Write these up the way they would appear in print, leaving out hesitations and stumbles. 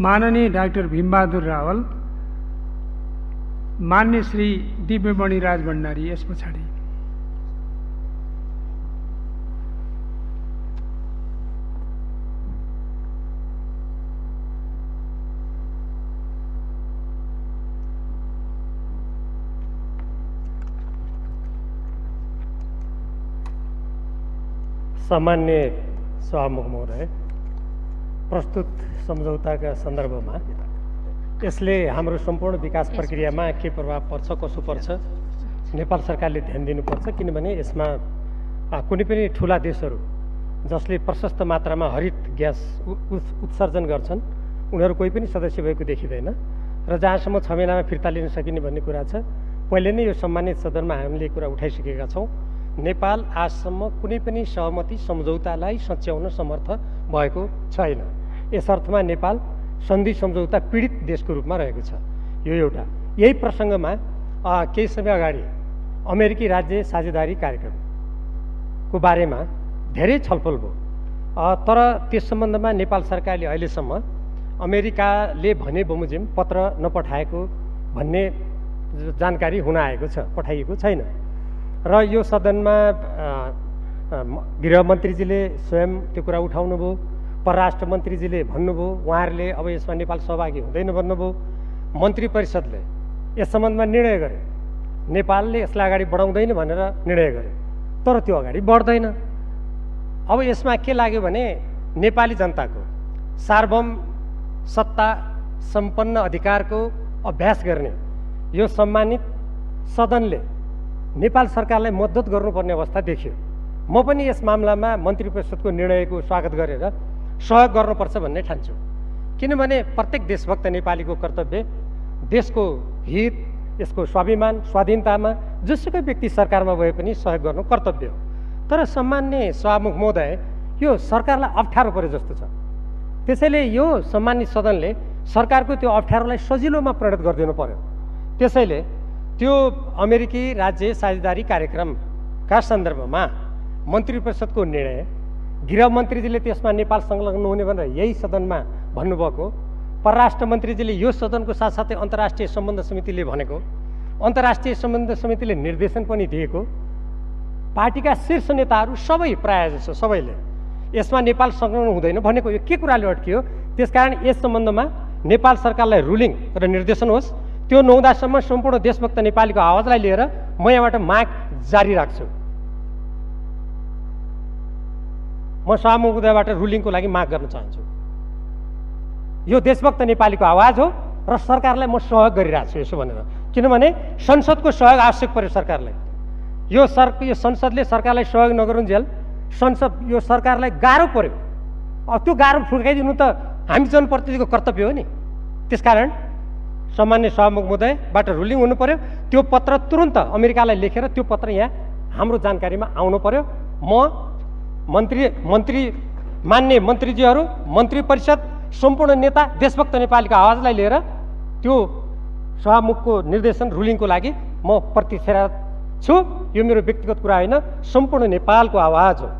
माननीय डाक्टर भीमबहादुर रावल, मान्य श्री दिव्यमणि राज भण्डारी यस पछाडि। सामान्य सभामुख महोदय, प्रस्तुत सम्झौताका सन्दर्भमा यसले हाम्रो सम्पूर्ण विकास प्रक्रियामा के प्रभाव पर्छ, कसो पर्छ, नेपाल सरकारले ध्यान दिनुपर्छ। किनभने यसमा कुनै पनि ठुला देशहरू जसले प्रशस्त मात्रामा हरित ग्यास उत्सर्जन गर्छन् उनीहरू कोही पनि सदस्य भएको देखिँदैन र जहाँसम्म 6 महिनामा फिर्ता लिन सकिने भन्ने कुरा छ। पहिले नै यो सम्मानित सदनमा हामीले कुरा उठाइसकेका छौँ। नेपाल आजसम्म कुनै पनि सहमति सम्झौतालाई सच्याउन समर्थ भएको छैन। यस अर्थमा नेपाल सन्धि सम्झौता पीडित देशको रूपमा रहेको छ। यो एउटा। यही प्रसङ्गमा केही समय अगाडि अमेरिकी राज्य साझेदारी कार्यक्रमको बारेमा धेरै छलफल भयो, तर त्यस सम्बन्धमा नेपाल सरकारले अहिलेसम्म अमेरिकाले भने बमोजिम पत्र नपठाएको भन्ने जानकारी हुन आएको छ, पठाइएको छैन। र यो सदनमा गृहमन्त्रीजीले स्वयं त्यो कुरा उठाउनुभयो, परराष्ट्र मन्त्रीजीले भन्नुभयो, उहाँहरूले अब यसमा नेपाल सहभागी हुँदैन भन्नुभयो। मन्त्री परिषदले यस सम्बन्धमा निर्णय गर्यो, नेपालले यसलाई अगाडि बढाउँदैन भनेर निर्णय गर्यो, तर त्यो अगाडि बढ्दैन। अब यसमा के लाग्यो भने नेपाली जनताको सार्वभौम सत्ता सम्पन्न अधिकारको अभ्यास गर्ने यो सम्मानित सदनले नेपाल सरकारलाई मद्दत गर्नुपर्ने अवस्था देखियो। म पनि यस मामलामा मन्त्री परिषदको निर्णयको स्वागत गरेर सहयोग गर्नुपर्छ भन्ने ठान्छु। किनभने प्रत्येक देशभक्त नेपालीको कर्तव्य देशको हित, यसको स्वाभिमान, स्वाधीनतामा जसुकै व्यक्ति सरकारमा भए पनि सहयोग गर्नु कर्तव्य हो। तर सम्मान्य सभामुख महोदय, यो सरकारलाई अप्ठ्यारो परे जस्तो छ। त्यसैले यो सम्मानित सदनले सरकारको त्यो अप्ठ्यारोलाई सजिलोमा परिणत गरिदिनु पर्यो। त्यसैले त्यो अमेरिकी राज्य साझेदारी कार्यक्रमका सन्दर्भमा मन्त्री परिषदको निर्णय, गृहमन्त्रीजीले त्यसमा नेपाल संलग्न हुने भनेर यही सदनमा भन्नुभएको, परराष्ट्र मन्त्रीजीले यो सदनको साथसाथै अन्तर्राष्ट्रिय सम्बन्ध समितिले भनेको, अन्तर्राष्ट्रिय सम्बन्ध समितिले निर्देशन पनि दिएको, पार्टीका शीर्ष नेताहरू सबै प्रायः जसो सबैले यसमा नेपाल संलग्न हुँदैन भनेको यो के कुराले अड्कियो। त्यसकारण यस सम्बन्धमा नेपाल सरकारलाई रुलिङ र निर्देशन होस्। त्यो नहुँदासम्म सम्पूर्ण देशभक्त नेपालीको आवाजलाई लिएर म यहाँबाट माग जारी राख्छु। म सभामुख महोदयबाट रुलिङको लागि माग गर्न चाहन्छु। यो देशभक्त नेपालीको आवाज हो र सरकारलाई म सहयोग गरिरहेको छु यसो भनेर। किनभने संसदको सहयोग आवश्यक पर्यो सरकारलाई। यो संसदले सरकारलाई सहयोग नगरुन्जेल संसद यो सरकारलाई गाह्रो पर्यो। अब त्यो गाह्रो फुर्काइदिनु त हामी जनप्रतिनिधिको कर्तव्य हो नि। त्यसकारण सामान्य सभामुख महोदयबाट रुलिङ हुनु पर्यो। त्यो पत्र तुरन्त अमेरिकालाई लेखेर त्यो पत्र यहाँ हाम्रो जानकारीमा आउनु पर्यो। म मान्य मन्त्रीजीहरू, मन्त्री परिषद, सम्पूर्ण नेता, देशभक्त नेपालीको आवाजलाई लिएर त्यो सभामुखको निर्देशन रुलिङको लागि म प्रतिक्षारत छु। यो मेरो व्यक्तिगत कुरा होइन, सम्पूर्ण नेपालको आवाज हो।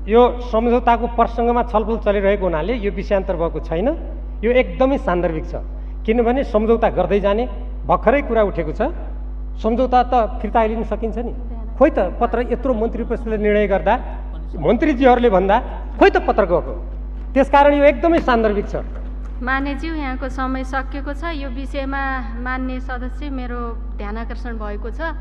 यो सम्झौताको प्रसङ्गमा छलफल चलिरहेको हुनाले यो विषयान्तर भएको छैन। यो एकदमै सान्दर्भिक छ। किनभने सम्झौता गर्दै जाने भर्खरै कुरा उठेको छ। सम्झौता त फिर्ता लिन सकिन्छ नि। खोइ त पत्र यत्रो मन्त्री परिषदले निर्णय गर्दा, मन्त्रीजीहरूले भन्दा खोइ त पत्र गएको। त्यसकारण यो एकदमै सान्दर्भिक छ। मान्यज्यू, यहाँको समय सकिएको छ। यो विषयमा मान्य सदस्य मेरो ध्यानाकर्षण भएको छ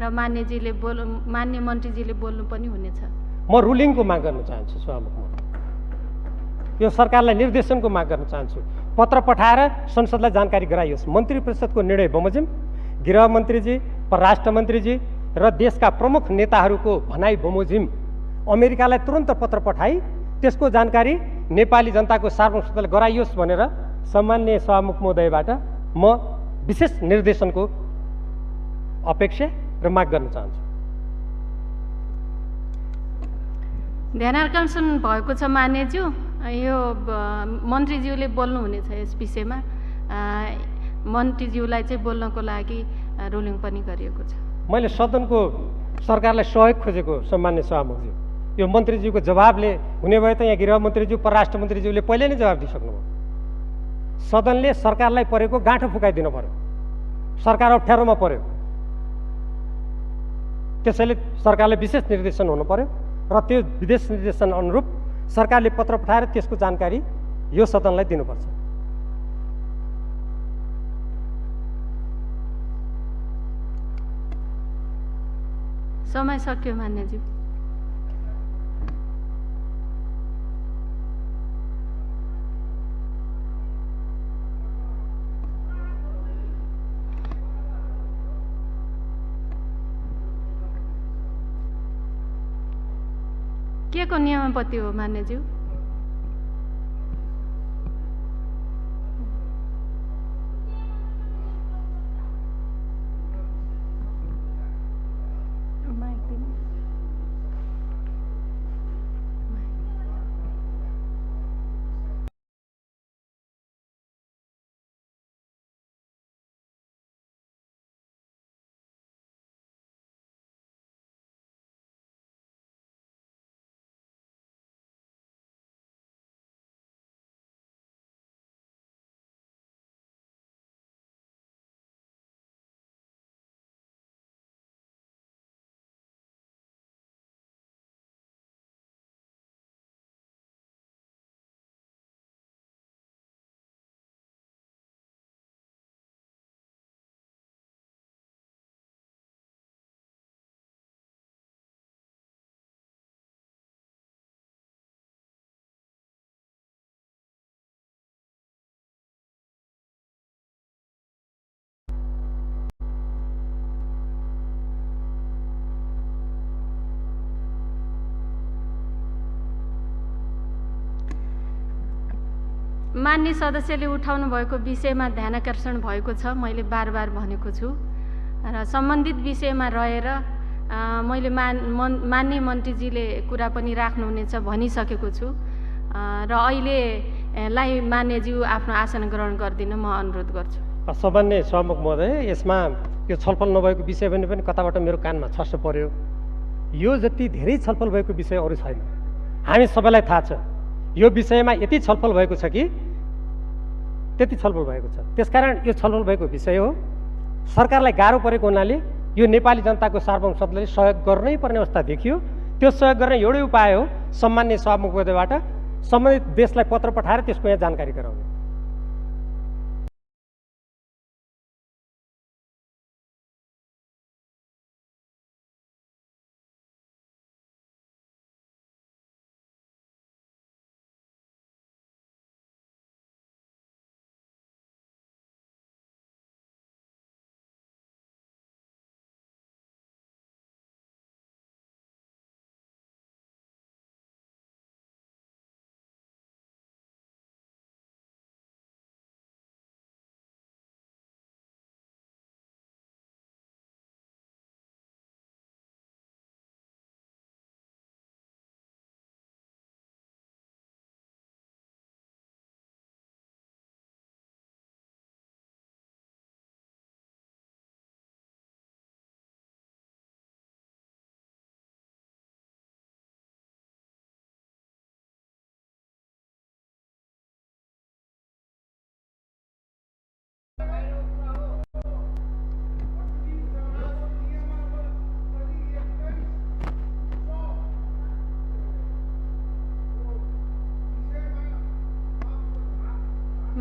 र मान्य मन्त्रीजीले बोल्नु पनि हुनेछ। म रुलिङको माग गर्न चाहन्छु सभामुखमा। यो सरकारलाई निर्देशनको माग गर्न चाहन्छु। पत्र पठाएर संसदलाई जानकारी गराइयोस्। मन्त्री परिषदको निर्णय बमोजिम गृहमन्त्रीजी, परराष्ट्र मन्त्रीजी र देशका प्रमुख नेताहरूको भनाइ बमोजिम अमेरिकालाई तुरन्त पत्र पठाई त्यसको जानकारी नेपाली जनताको सार्वभौमत्वले गराइयोस् भनेर सम्माननीय सभामुख महोदयबाट म विशेष निर्देशनको अपेक्षा र माग गर्न चाहन्छु। ध्यानाकर्षण भएको छ मान्यज्यू, यो मन्त्रीज्यूले बोल्नुहुनेछ यस विषयमा। मन्त्रीज्यूलाई चाहिँ बोल्नको लागि रुलिङ पनि गरिएको छ। मैले सदनको सरकारलाई सहयोग खोजेको सम्मान्य सभामुखज्यू, यो मन्त्रीज्यूको जवाबले हुने भए त यहाँ गृहमन्त्रीज्यू परराष्ट्र मन्त्रीज्यूले पहिले नै जवाब दिइसक्नुभयो। सदनले सरकारलाई परेको गाँठो फुकाइदिनु पर्यो, सरकार अप्ठ्यारोमा पर्यो, त्यसैले सरकारले विशेष निर्देशन हुनु पर्यो र त्यो विदेश निर्देशन अनुरूप सरकारले पत्र पठाएर त्यसको जानकारी यो सदनलाई दिनुपर्छ। समय सक्यो मान्यज्यू। के को नियमावली हो मान्यज्यू? मान्य सदस्यले उठाउनु भएको विषयमा ध्यानाकर्षण भएको छ, मैले बार बार भनेको छु र सम्बन्धित विषयमा रहेर मैले मान्य मन्त्रीजीले कुरा पनि राख्नुहुनेछ भनिसकेको छु र अहिलेलाई मान्यज्यू आफ्नो आसन ग्रहण गरिदिन म अनुरोध गर्छु। सम्मान्य सभामुख महोदय, यसमा यो छलफल नभएको विषय भने पनि कताबाट मेरो कानमा छर्स पर्यो। यो जति धेरै छलफल भएको विषय अरू छैन, हामी सबैलाई थाहा छ। यो विषयमा यति छलफल भएको छ कि त्यति छलफल भएको छ, त्यसकारण यो छलफल भएको विषय हो। सरकारलाई गाह्रो परेको हुनाले यो नेपाली जनताको सार्वभौम सदनले सहयोग गर्नै पर्ने अवस्था देखियो। त्यो सहयोग गर्ने एउटै उपाय हो सम्मान्य सभामुख महोदयबाट सम्बन्धित देशलाई पत्र पठाएर त्यसको यहाँ जानकारी गराउने।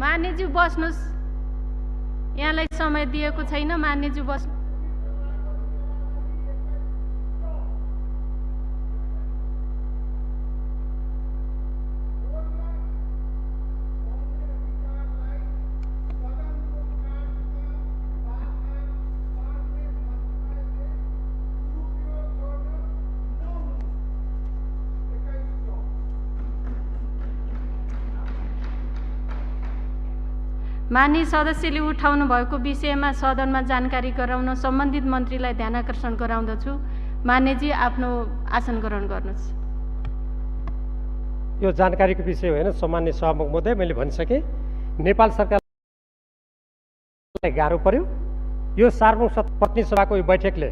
मान्यज्यू बस्नुहोस्, यहाँलाई समय दिएको छैन। मान्यज्यू बस्नु। माननीय सदस्यले उठाउनु भएको विषयमा सदनमा जानकारी गराउन सम्बन्धित मन्त्रीलाई ध्यानाकर्षण गराउँदछु। मान्यजी आफ्नो आसन ग्रहण गर्नुहोस्। यो जानकारीको विषय होइन सम्मान्य सभामुख महोदय, मैले भनिसकेँ नेपाल सरकारलाई गाह्रो पर्यो। यो सार्वभौम प्रतिनिधि सभाको यो बैठकले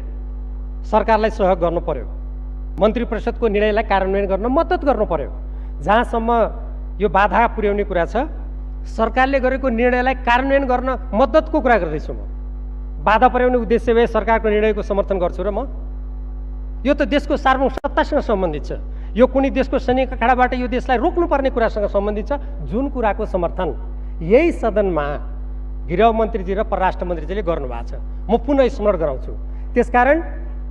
सरकारलाई सहयोग गर्नु पर्यो, मन्त्री परिषदको निर्णयलाई कार्यान्वयन गर्न मद्दत गर्नु पर्यो। जहाँसम्म यो बाधा पुर्याउने कुरा छ, सरकारले गरेको निर्णयलाई कार्यान्वयन गर्न मद्दतको कुरा गर्दैछु। म बाधा पुर्याउने उद्देश्य भए सरकारको निर्णयको समर्थन गर्छु र म यो त देशको सार्वभौम सत्तासँग सम्बन्धित छ। यो कुनै देशको सैनिक अखाडाबाट यो देशलाई रोक्नुपर्ने कुरासँग सम्बन्धित छ, जुन कुराको समर्थन यही सदनमा गृहमन्त्रीजी र परराष्ट्र मन्त्रीजीले गर्नुभएको छ। म पुनः स्मरण गराउँछु। त्यसकारण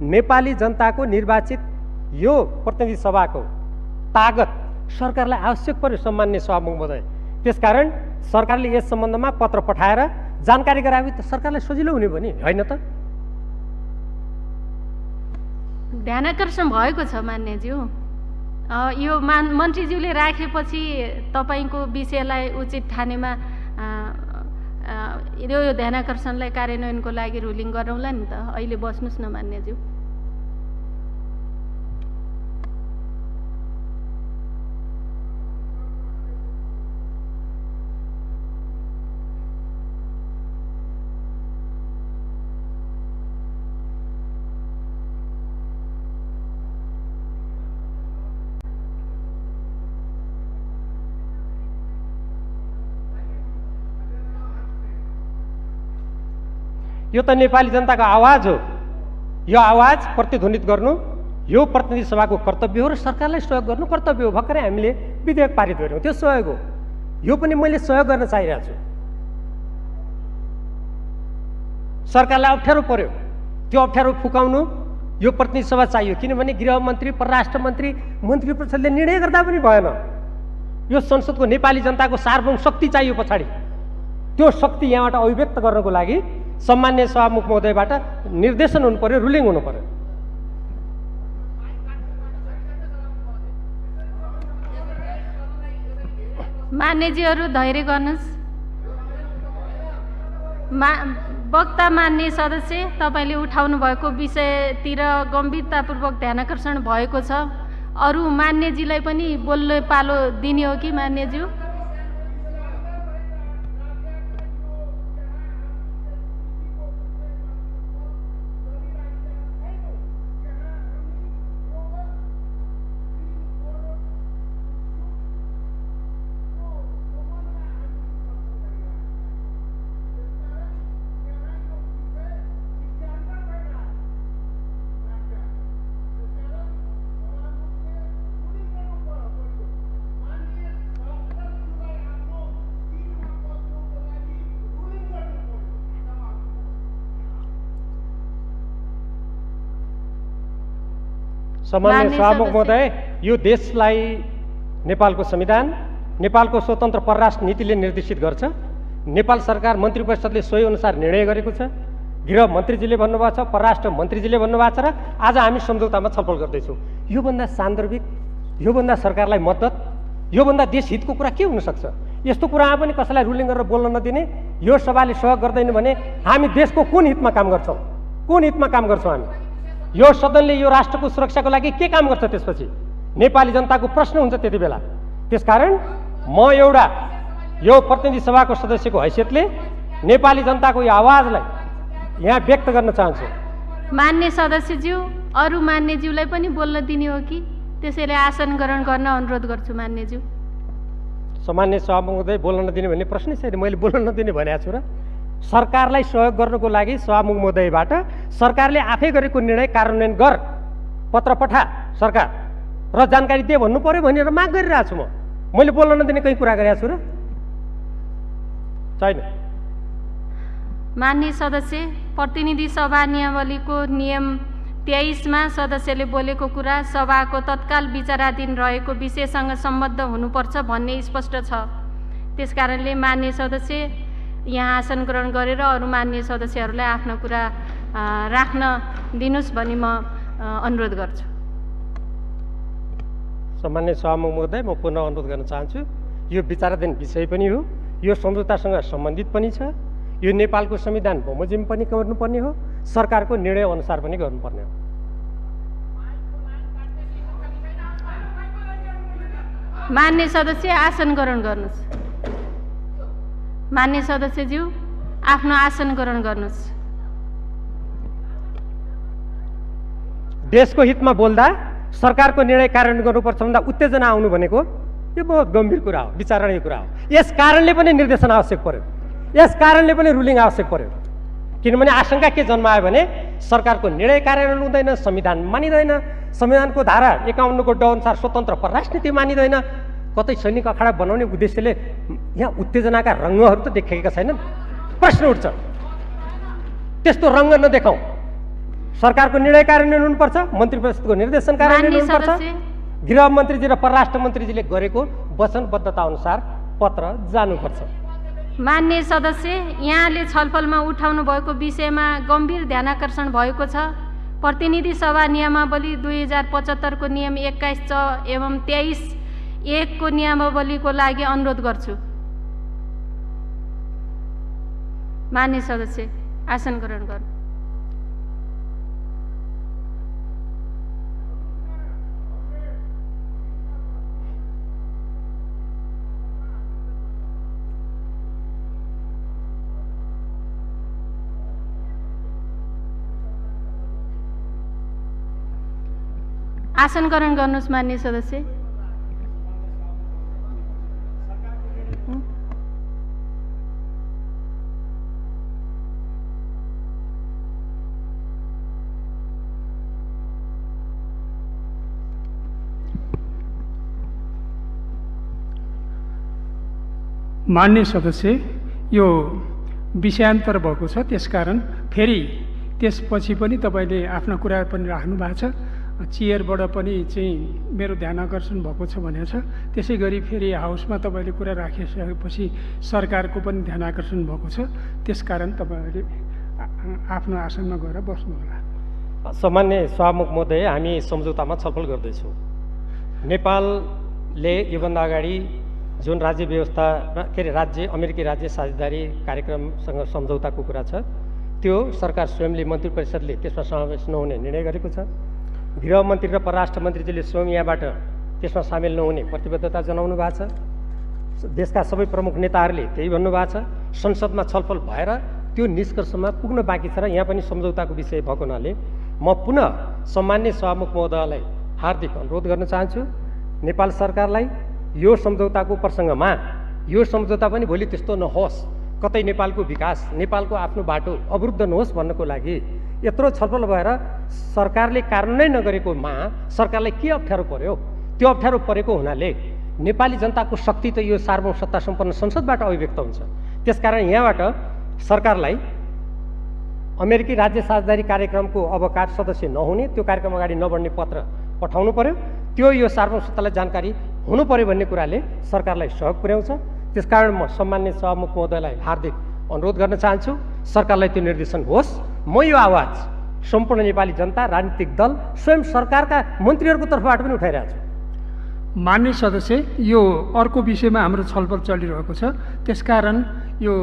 नेपाली जनताको निर्वाचित यो प्रतिनिधि सभाको तागत सरकारलाई आवश्यक पर्यो सम्मान्य सभामुख महोदय। त्यसकारण सरकारले यस सम्बन्धमा पत्र पठाएर जानकारी गराए त सरकारलाई सजिलो हुने भयो नि, होइन त? ध्यानाकर्षण भएको छ मान्यज्यू। यो मन्त्रीज्यूले राखेपछि तपाईँको विषयलाई उचित ठानेमा यो ध्यानाकर्षणलाई कार्यान्वयनको लागि रुलिङ गरौँला नि त। अहिले बस्नुहोस् न मान्यज्यू। यो त नेपाली जनताको आवाज हो। यो आवाज प्रतिध्वनित गर्नु यो प्रतिनिधि सभाको कर्तव्य हो र सरकारलाई सहयोग गर्नु कर्तव्य हो। भर्खरै हामीले विधेयक पारित गर्यौँ, त्यो सहयोग हो। यो पनि मैले सहयोग गर्न चाहिरहेको छु। सरकारलाई अप्ठ्यारो पर्यो, त्यो अप्ठ्यारो फुकाउनु यो प्रतिनिधि सभा चाहियो। किनभने गृहमन्त्री, परराष्ट्र मन्त्री, मन्त्री परिषदले निर्णय गर्दा पनि भएन। यो संसदको नेपाली जनताको सार्वभौम शक्ति चाहियो पछाडि। त्यो शक्ति यहाँबाट अभिव्यक्त गर्नको लागि सम्मान्य सभामुख महोदयबाट निर्देशन हुनु पर्यो, रुलिङ हुनु पर्यो। मान्यजीहरू धैर्य गर्नुहोस्। वक्ता मान्य सदस्य, तपाईँले उठाउनु भएको विषयतिर गम्भीरतापूर्वक ध्यानाकर्षण भएको छ। अरू मान्यजीलाई पनि बोल्ने पालो दिने हो कि मान्यज्यू? सम्मान्य सभामुख महोदय, यो देशलाई नेपालको संविधान, नेपालको स्वतन्त्र परराष्ट्र नीतिले निर्देशित गर्छ। नेपाल सरकार मन्त्री परिषदले सोही अनुसार निर्णय गरेको छ। गृह मन्त्रीजीले भन्नुभएको छ, परराष्ट्र मन्त्रीजीले भन्नुभएको छ र आज हामी सम्झौतामा छलफल गर्दैछौँ। योभन्दा सान्दर्भिक, योभन्दा सरकारलाई मद्दत, योभन्दा देश हितको कुरा के हुनसक्छ? यस्तो कुरामा पनि कसैलाई रुलिङ गरेर बोल्न नदिने, यो सभाले सहयोग गर्दैन भने हामी देशको कुन हितमा काम गर्छौँ? कुन हितमा काम गर्छौँ हामी? यो सदनले यो राष्ट्रको सुरक्षाको लागि के काम गर्छ? त्यसपछि नेपाली जनताको प्रश्न हुन्छ त्यति बेला। त्यसकारण म एउटा यो प्रतिनिधि सभाको सदस्यको हैसियतले नेपाली जनताको यो आवाजलाई यहाँ व्यक्त गर्न चाहन्छु। मान्य सदस्यज्यू, अरू मान्यज्यूलाई पनि बोल्न दिने हो कि? त्यसैले आसन ग्रहण गर्न अनुरोध गर्छु मान्यज्यू। सामान्य सभामुख महोदय, बोल्न नदिने भन्ने प्रश्नै छैन। मैले बोल्न नदिने भनेको छु र सरकारलाई सहयोग गर्नको लागि सभामुख महोदयबाट सरकारले आफै गरेको निर्णय कार्यान्वयन गर, पत्र पठा सरकार र जानकारी दे भन्नु पर्यो भनेर माग गरिरहेको छु। मैले बोल्न नदिने कहीँ कुरा गरेको छु र छैन? मान्य सदस्य, प्रतिनिधि सभा नियमावलीको नियम 23मा सदस्यले बोलेको कुरा सभाको तत्काल विचाराधीन रहेको विषयसँग सम्बद्ध हुनुपर्छ भन्ने स्पष्ट छ। त्यसकारणले मान्य सदस्य यहाँ आसन ग्रहण गरेर अरू मान्य सदस्यहरूलाई आफ्नो कुरा राख्न दिनुहोस् भनी म अनुरोध गर्छु। सम्मान्य सभामुख महोदय, म पुनः अनुरोध गर्न चाहन्छु। यो विचाराधीन विषय पनि हो, यो सम्झौतासँग सम्बन्धित पनि छ। यो नेपालको संविधान बमोजिम पनि गर्नुपर्ने हो, सरकारको निर्णय अनुसार पनि गर्नुपर्ने हो। मान्य सदस्य आसन ग्रहण गर्नुहोस्। मान्य सदस्यज्यू आफ्नो आसन ग्रहण गर्नुहोस्। देशको हितमा बोल्दा सरकारको निर्णय कार्यान्वयन गर्नुपर्छ भन्दा उत्तेजना आउनु भनेको यो बहुत गम्भीर कुरा हो, विचारणीय कुरा हो। यस कारणले पनि निर्देशन आवश्यक पर्यो, यस कारणले पनि रुलिङ आवश्यक पर्यो। किनभने आशंका के जन्मायो भने सरकारको निर्णय कार्यान्वयन हुँदैन, संविधान मानिँदैन, संविधानको धारा 51 को ड अनुसार स्वतन्त्र परराष्ट्र मानिँदैन, कतै सैनिक अखाडा बनाउने उद्देश्यले यहाँ उत्तेजनाका रङ्गहरू त देखेका छैनन्। प्रश्न उठ्छ, त्यस्तो रङ्ग नदेखाउँ। सरकारको निर्णय कार्यान्वयन हुनुपर्छ, मन्त्री परिषदको निर्देशन कार्यान्वयन हुनुपर्छ, गृहमन्त्रीजी र परराष्ट्र मन्त्रीजीले गरेको वचनबद्धता अनुसार पत्र जानुपर्छ। मान्य सदस्य, यहाँले छलफलमा उठाउनु भएको विषयमा गम्भीर ध्यानाकर्षण भएको छ। प्रतिनिधि सभा नियमावली 2075 को नियम 21 च एवं 23(1) को नियमावलीको लागि अनुरोध गर्छु। मान्य सदस्य आसन ग्रहण गर्नु। आसन ग्रहण गर्नुहोस् मान्य सदस्य। मान्य सदस्य, यो विषयान्तर भएको छ, त्यसकारण फेरि त्यसपछि पनि तपाईँले आफ्ना कुरा पनि राख्नु भएको छ। चेयरबाट पनि चाहिँ मेरो ध्यान आकर्षण भएको छ भनेको छ। त्यसै गरी फेरि हाउसमा तपाईँले कुरा राखिसकेपछि सरकारको पनि ध्यान आकर्षण भएको छ, त्यसकारण तपाईँहरूले आफ्नो आसनमा गएर बस्नुहोला। सामान्य सभामुख महोदय, हामी सम्झौतामा छलफल गर्दैछौँ। नेपालले योभन्दा अगाडि जुन राज्य व्यवस्था के अरे राज्य अमेरिकी राज्य साझेदारी कार्यक्रमसँग सम्झौताको कुरा छ, त्यो सरकार स्वयंले मन्त्री परिषदले त्यसमा समावेश नहुने निर्णय गरेको छ। गृहमन्त्री र परराष्ट्र मन्त्रीजीले स्वयं यहाँबाट त्यसमा सामेल नहुने प्रतिबद्धता जनाउनु भएको छ। देशका सबै प्रमुख नेताहरूले त्यही भन्नुभएको छ। संसदमा छलफल भएर त्यो निष्कर्षमा पुग्न बाँकी छ र यहाँ पनि सम्झौताको विषय भएको हुनाले म पुनः सम्मान्य सभामुख महोदयलाई हार्दिक अनुरोध गर्न चाहन्छु, नेपाल सरकारलाई यो सम्झौताको प्रसङ्गमा यो सम्झौता पनि भोलि त्यस्तो नहोस्, कतै नेपालको विकास, नेपालको आफ्नो बाटो अवरुद्ध नहोस् भन्नको लागि यत्रो छलफल भएर सरकारले कार्यान्वयन नगरेकोमा सरकारलाई के अप्ठ्यारो पर्यो? त्यो अप्ठ्यारो परेको हुनाले नेपाली जनताको शक्ति त यो सार्वभौम सत्ता सम्पन्न संसदबाट अभिव्यक्त हुन्छ। त्यसकारण यहाँबाट सरकारलाई अमेरिकी राज्य साझेदारी कार्यक्रमको अब सदस्य नहुने, त्यो कार्यक्रम अगाडि नबढ्ने पत्र पठाउनु पर्यो। त्यो यो सार्वभौम सत्तालाई जानकारी हुनु पर्यो भन्ने कुराले सरकारलाई सहयोग पुर्याउँछ। त्यसकारण म सम्मान्य सभामुख महोदयलाई हार्दिक अनुरोध गर्न चाहन्छु, सरकारलाई त्यो निर्देशन होस्। म यो आवाज सम्पूर्ण नेपाली जनता, राजनीतिक दल, स्वयं सरकारका मन्त्रीहरूको तर्फबाट पनि उठाइरहेको छु। मान्य सदस्य, यो अर्को विषयमा हाम्रो छलफल चलिरहेको छ, त्यसकारण यो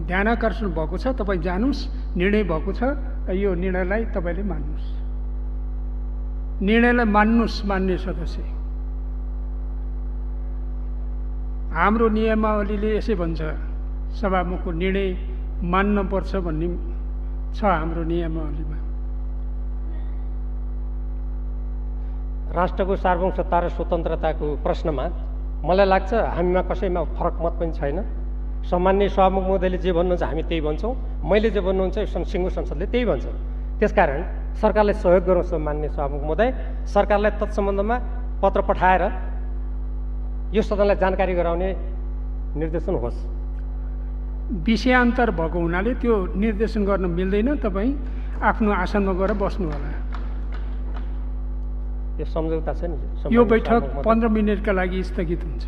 ध्यानाकर्षण भएको छ, तपाईँ जानुस्। निर्णय भएको छ, यो निर्णयलाई तपाईँले मान्नुहोस्। निर्णयलाई मान्नुहोस् मान्य सदस्य। हाम्रो नियमावलीले यसै भन्छ, सभामुखको निर्णय मान्नुपर्छ भन्ने छ हाम्रो नियमावलीमा। राष्ट्रको सार्वभौम सत्ता र स्वतन्त्रताको प्रश्नमा मलाई लाग्छ हामीमा कसैमा फरक मत पनि छैन। सम्मान्य सभामुख महोदयले जे भन्नुहुन्छ हामी त्यही भन्छौँ, मैले जे भन्नुहुन्छ सिङ्गो संसदले त्यही भन्छ। त्यसकारण सरकारलाई सहयोग गरौँ। सम्मान्य सभामुख महोदय, सरकारलाई तत्सम्बन्धमा पत्र पठाएर यो सदनलाई जानकारी गराउने निर्देशन होस्। विषयान्तर भएको हुनाले त्यो निर्देशन गर्न मिल्दैन, तपाईँ आफ्नो आसनमा गएर बस्नु होला। यो सम्झौता छ नि, यो बैठक 15 मिनटका लागि स्थगित हुन्छ।